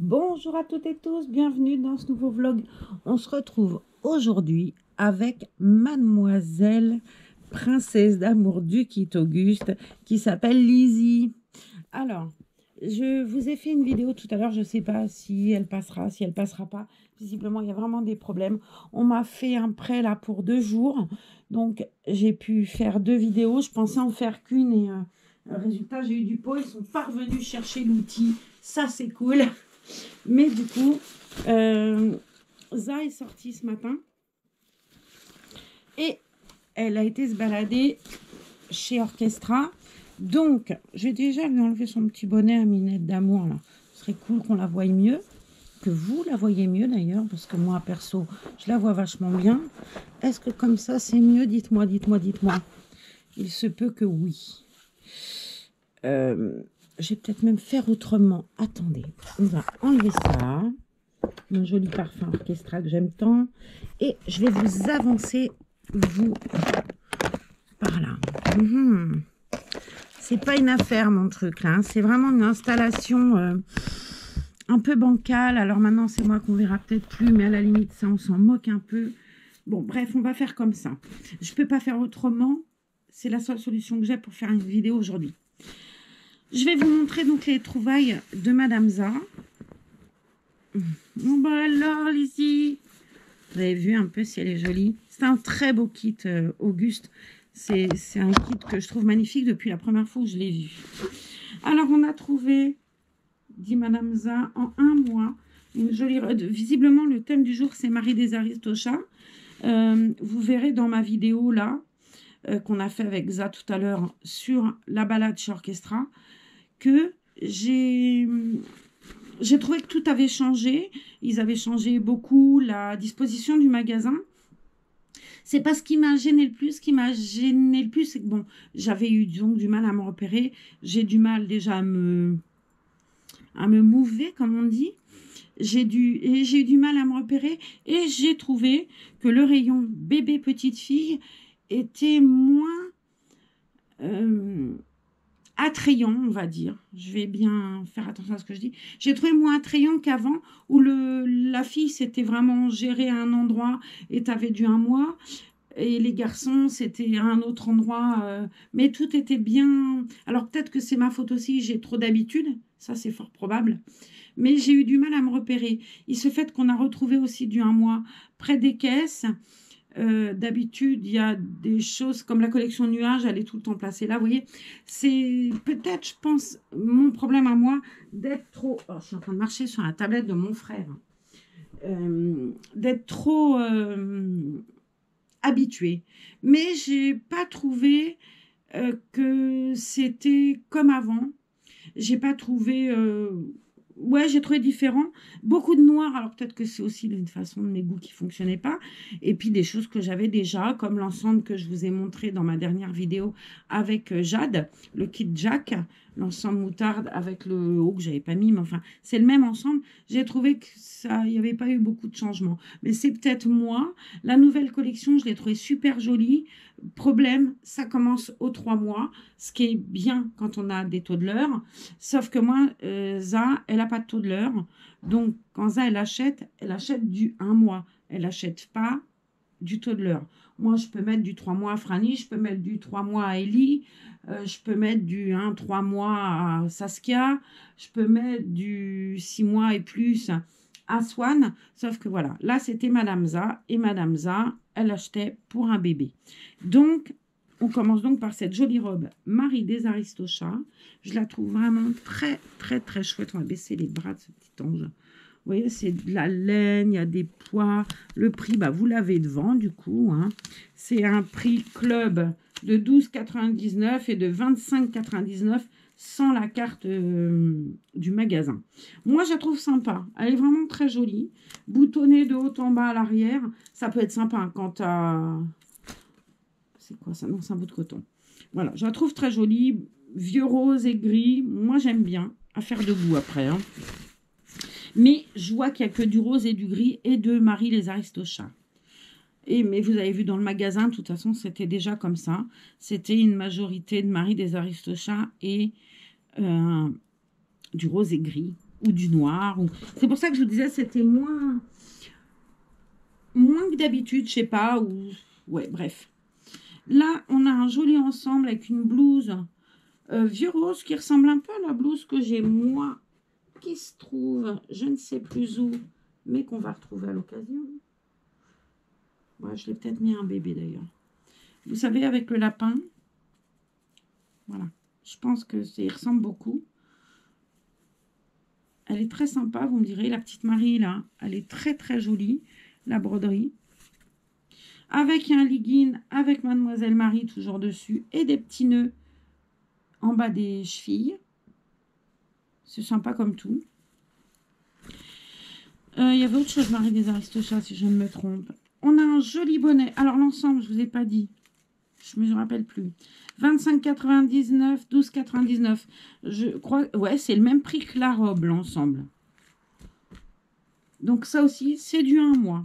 Bonjour à toutes et tous, bienvenue dans ce nouveau vlog. On se retrouve aujourd'hui avec mademoiselle princesse d'amour du Kit Auguste qui s'appelle Lizzie. Alors, je vous ai fait une vidéo tout à l'heure, je ne sais pas si elle passera, si elle passera pas. Visiblement, il y a vraiment des problèmes. On m'a fait un prêt là pour 2 jours, donc j'ai pu faire 2 vidéos. Je pensais en faire qu'une et résultat, j'ai eu du pot. Ils sont pas revenus chercher l'outil, ça c'est cool. Mais du coup, Za est sortie ce matin et elle a été se balader chez Orchestra. Donc, je vais déjà lui enlever son petit bonnet à Minette d'amour. Là. Ce serait cool qu'on la voie mieux, que vous la voyez mieux d'ailleurs, parce que moi, perso, je la vois vachement bien. Est-ce que comme ça, c'est mieux? Dites-moi, dites-moi, dites-moi. Il se peut que oui. Je vais peut-être même faire autrement. Attendez, on va enlever ça. Mon joli parfum Orchestra que j'aime tant. Et je vais vous avancer, vous, par là. C'est pas une affaire, mon truc, là. Hein. C'est vraiment une installation un peu bancale. Alors maintenant, c'est moi qu'on verra peut-être plus, mais à la limite, ça, on s'en moque un peu. Bon, bref, on va faire comme ça. Je peux pas faire autrement. C'est la seule solution que j'ai pour faire une vidéo aujourd'hui. Je vais vous montrer donc les trouvailles de Madame Za. Bon bah alors Lizzie, vous avez vu un peu si elle est jolie. C'est un très beau kit Auguste. C'est un kit que je trouve magnifique depuis la première fois où je l'ai vu. Alors on a trouvé, dit Madame Za, en 1 mois, une jolie robe. Visiblement le thème du jour c'est Marie des Aristochats. Vous verrez dans ma vidéo là, qu'on a fait avec Za tout à l'heure sur la balade chez Orchestra, que j'ai trouvé que tout avait changé. Ils avaient changé beaucoup la disposition du magasin. C'est pas ce qui m'a gêné le plus. Ce qui m'a gêné le plus, c'est que bon, j'avais eu donc du mal à me repérer. J'ai du mal déjà à me mouver, comme on dit. J'ai eu du mal à me repérer. Et j'ai trouvé que le rayon bébé petite fille était moins attrayant, on va dire. Je vais bien faire attention à ce que je dis. J'ai trouvé moins attrayant qu'avant, où la fille, c'était vraiment gérée à un endroit et tu avais du 1 mois. Et les garçons, c'était à un autre endroit. Mais tout était bien. Alors peut-être que c'est ma faute aussi, j'ai trop d'habitude. Ça, c'est fort probable. Mais j'ai eu du mal à me repérer. Il se fait qu'on a retrouvé aussi du 1 mois près des caisses. D'habitude, il y a des choses comme la collection nuages, elle est tout le temps placée là, vous voyez. C'est peut-être, je pense, mon problème à moi, d'être trop... Oh, je suis en train de marcher sur la tablette de mon frère. D'être trop habituée. Mais j'ai pas trouvé que c'était comme avant. J'ai pas trouvé... Ouais, j'ai trouvé différent. Beaucoup de noir, alors peut-être que c'est aussi une façon de mes goûts qui ne fonctionnait pas. Et puis des choses que j'avais déjà, comme l'ensemble que je vous ai montré dans ma dernière vidéo avec Jade, le kit Jack, l'ensemble moutarde avec le haut que j'avais pas mis, mais enfin, c'est le même ensemble. J'ai trouvé que ça, il n'y avait pas eu beaucoup de changements. Mais c'est peut-être moi. La nouvelle collection, je l'ai trouvée super jolie. Problème, ça commence aux 3 mois, ce qui est bien quand on a des toddlers. Sauf que moi, Za, elle n'a pas de toddler. Donc, quand Za, elle achète du 1 mois. Elle n'achète pas du toddler. Moi, je peux mettre du 3 mois à Franny, je peux mettre du 3 mois à Ellie, je peux mettre du 3 mois à Saskia, je peux mettre du 6 mois et plus à Swan. Sauf que voilà, là, c'était Madame Za. Et Madame Za, elle achetait pour un bébé. Donc, on commence donc par cette jolie robe Marie des Aristochats. Je la trouve vraiment très, très, très chouette. On va baisser les bras de ce petit ange. Vous voyez, c'est de la laine, il y a des pois. Le prix, bah, vous l'avez devant, du coup. Hein. C'est un prix club de 12,99 et de 25,99 sans la carte du magasin. Moi, je la trouve sympa. Elle est vraiment très jolie. Boutonnée de haut en bas à l'arrière. Ça peut être sympa hein, quand c'est quoi ça? Non, c'est un bout de coton. Voilà, je la trouve très jolie. Vieux rose et gris. Moi, j'aime bien. À faire debout après. Hein. Mais je vois qu'il n'y a que du rose et du gris et de Marie les Aristochats. Mais vous avez vu dans le magasin, de toute façon, c'était déjà comme ça. C'était une majorité de Marie des Aristochats et du rose et gris. ou du noir. C'est pour ça que je vous disais, c'était moins que d'habitude, je sais pas. Ouais, bref. Là, on a un joli ensemble avec une blouse vieux rose qui ressemble un peu à la blouse que j'ai moi, qui se trouve, je ne sais plus où, mais qu'on va retrouver à l'occasion. Ouais, je l'ai peut-être mis un bébé d'ailleurs. Vous savez, avec le lapin. Voilà. Je pense que il ressemble beaucoup. Elle est très sympa, vous me direz. La petite Marie, là, elle est très, très jolie. La broderie. Avec un legging, avec Mademoiselle Marie, toujours dessus. Et des petits nœuds en bas des chevilles. C'est sympa comme tout. Il y avait autre chose, Marie des Aristochats, si je ne me trompe. On a un joli bonnet. Alors, l'ensemble, je ne vous ai pas dit. Je ne me rappelle plus. 25,99, 12,99. Je crois, ouais, c'est le même prix que la robe, l'ensemble. Donc, ça aussi, c'est du 1 mois.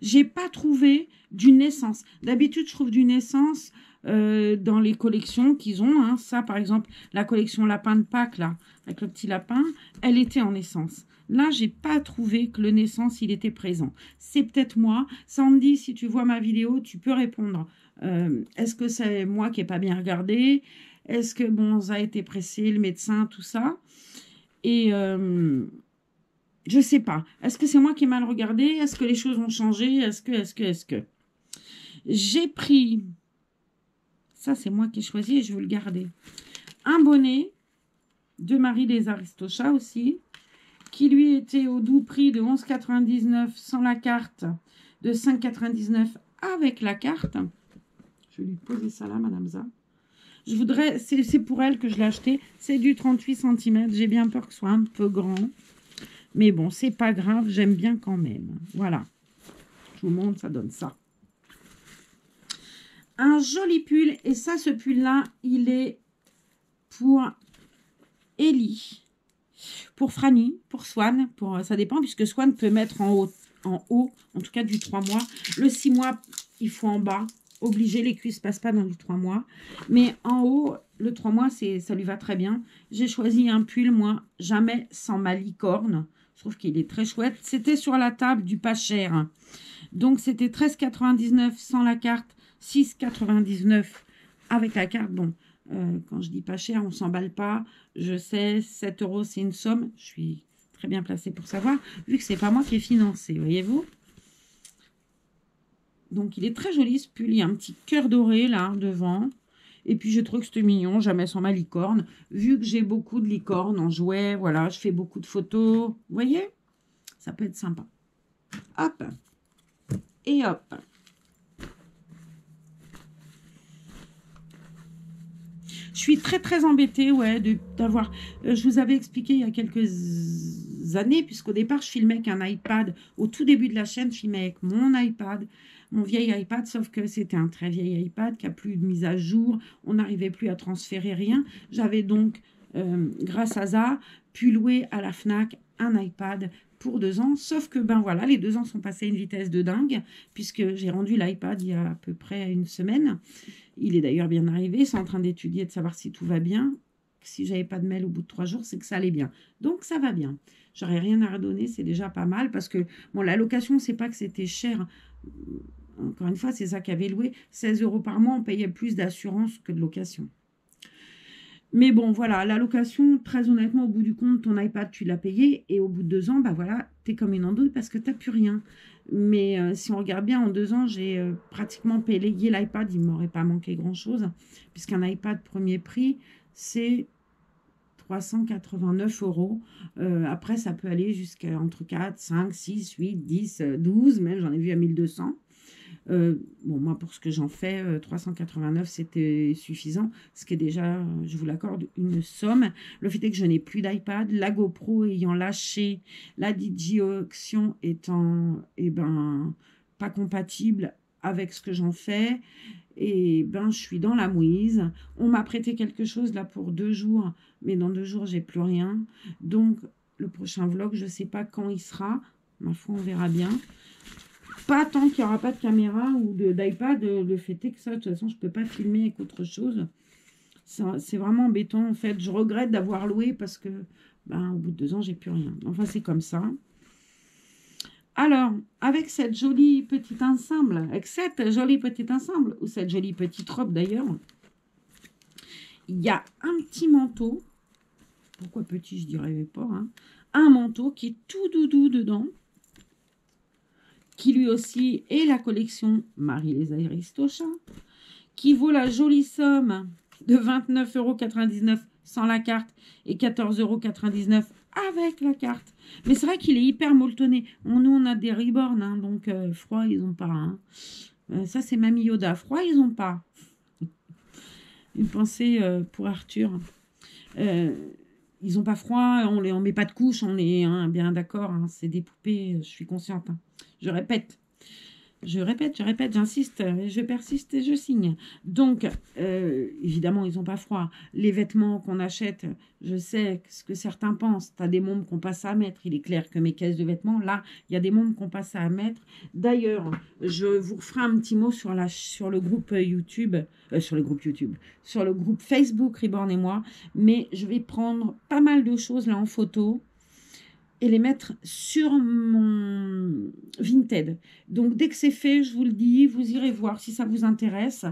J'ai pas trouvé du naissance. D'habitude, je trouve du naissance dans les collections qu'ils ont. Hein. Ça, par exemple, la collection lapin de Pâques, là, avec le petit lapin, elle était en naissance. Là, j'ai pas trouvé que le naissance, il était présent. C'est peut-être moi. Sandy, si tu vois ma vidéo, tu peux répondre. Est-ce que c'est moi qui n'ai pas bien regardé? Est-ce que, bon, ça a été pressé, le médecin, tout ça? Et je sais pas. Est-ce que c'est moi qui ai mal regardé? Est-ce que les choses ont changé? Est-ce que... J'ai pris... Ça, c'est moi qui ai choisi et je veux le garder. Un bonnet de Marie des Aristochats aussi, qui lui était au doux prix de 11,99 sans la carte, de 5,99 avec la carte. Je vais lui poser ça là, Madame Za. Je voudrais, c'est pour elle que je l'ai acheté. C'est du 38 cm. J'ai bien peur que ce soit un peu grand. Mais bon, c'est pas grave. J'aime bien quand même. Voilà. Je vous montre, ça donne ça. Un joli pull. Et ça, ce pull-là, il est pour Ellie. Pour Franny, pour Swan. Ça dépend, puisque Swan peut mettre en haut, en tout cas du 3 mois. Le 6 mois, il faut en bas. Obligé, les cuisses ne passent pas dans du 3 mois. Mais en haut, le 3 mois, ça lui va très bien. J'ai choisi un pull, moi, jamais sans ma licorne. Je trouve qu'il est très chouette. C'était sur la table du pas cher. Donc, c'était 13,99 sans la carte, 6,99 avec la carte. Bon, quand je dis pas cher, on ne s'emballe pas. Je sais, 7 €, c'est une somme. Je suis très bien placée pour savoir, vu que c'est pas moi qui ai financé, voyez-vous. Donc, il est très joli, ce pull. Il y a un petit cœur doré, là, devant. Et puis, je trouve que c'est mignon, jamais sans ma licorne. Vu que j'ai beaucoup de licornes en jouet, voilà, je fais beaucoup de photos. Vous voyez? Ça peut être sympa. Hop. Et hop. Je suis très, très embêtée, ouais, d'avoir... je vous avais expliqué il y a quelques années, puisqu'au départ, je filmais avec un iPad. Au tout début de la chaîne, je filmais avec mon iPad, mon vieil iPad, sauf que c'était un très vieil iPad qui n'a plus de mise à jour. On n'arrivait plus à transférer rien. J'avais donc, grâce à ça, pu louer à la FNAC un iPad pour 2 ans. Sauf que, ben voilà, les 2 ans sont passés à une vitesse de dingue, puisque j'ai rendu l'iPad il y a à peu près une semaine. Il est d'ailleurs bien arrivé. C'est en train d'étudier, de savoir si tout va bien. Si j'avais pas de mail au bout de 3 jours, c'est que ça allait bien. Donc, ça va bien. J'aurais rien à redonner, c'est déjà pas mal. Parce que, bon, la location, c'est pas que c'était cher. Encore une fois, c'est ça qu'avait loué. 16 € par mois, on payait plus d'assurance que de location. Mais bon, voilà, la location, très honnêtement, au bout du compte, ton iPad, tu l'as payé. Et au bout de 2 ans, bah voilà, t'es comme une andouille parce que t'as plus rien. Mais si on regarde bien, en 2 ans, j'ai pratiquement payé l'iPad. Il ne m'aurait pas manqué grand-chose. Puisqu'un iPad premier prix, c'est 389 €. Après, ça peut aller jusqu'à entre 4, 5, 6, 8, 10, 12. Même, j'en ai vu à 1200. Bon, moi, pour ce que j'en fais, 389, c'était suffisant. Ce qui est déjà, je vous l'accorde, une somme. Le fait est que je n'ai plus d'iPad. La GoPro ayant lâché, la DJI Action étant, eh ben, pas compatible avec ce que j'en fais. Et ben, je suis dans la mouise. On m'a prêté quelque chose là pour 2 jours. Mais dans 2 jours, j'ai plus rien. Donc, le prochain vlog, je ne sais pas quand il sera. Ma foi, on verra bien. Pas tant qu'il n'y aura pas de caméra ou d'iPad, le fait est que ça, de toute façon, je ne peux pas filmer avec autre chose. C'est vraiment embêtant, en fait. Je regrette d'avoir loué parce que Ben, au bout de 2 ans, j'ai plus rien. Enfin, c'est comme ça. Alors, avec cette jolie petite ensemble, ou cette jolie petite robe d'ailleurs, il y a un petit manteau. Pourquoi petit, je dirais pas. Hein, un manteau qui est tout doudou dedans. Qui lui aussi est la collection Marie les Aristochats. Qui vaut la jolie somme de 29,99 € sans la carte et 14,99 € avec la carte. Mais c'est vrai qu'il est hyper molletonné. Nous, on a des Reborn, hein, donc froid, ils n'ont pas. Hein. Ça, c'est Mamie Yoda. Froid, ils n'ont pas. Une pensée pour Arthur. Ils n'ont pas froid, on ne met pas de couche, on est hein, bien d'accord. Hein, c'est des poupées, je suis consciente. Hein. Je répète, j'insiste, je persiste et je signe. Donc, évidemment, ils n'ont pas froid. Les vêtements qu'on achète, je sais ce que certains pensent. Tu as des mômes qu'on passe à mettre. Il est clair que mes caisses de vêtements, là, il y a des mômes qu'on passe à mettre. D'ailleurs, je vous ferai un petit mot sur le groupe YouTube, sur le groupe Facebook Reborn et moi. Mais je vais prendre pas mal de choses là en photo et les mettre sur mon Vinted. Donc, dès que c'est fait, je vous le dis, vous irez voir si ça vous intéresse.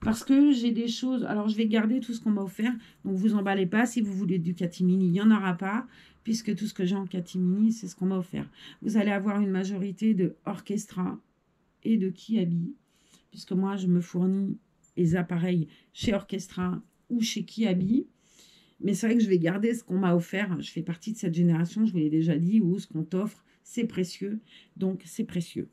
Parce que j'ai des choses... Alors, je vais garder tout ce qu'on m'a offert. Donc, vous emballez pas. Si vous voulez du catimini, il n'y en aura pas. Puisque tout ce que j'ai en catimini, c'est ce qu'on m'a offert. Vous allez avoir une majorité de Orchestra et de Kiabi. Puisque moi, je me fournis les appareils chez Orchestra ou chez Kiabi. Mais c'est vrai que je vais garder ce qu'on m'a offert. Je fais partie de cette génération, je vous l'ai déjà dit, où ce qu'on t'offre, c'est précieux. Donc, c'est précieux.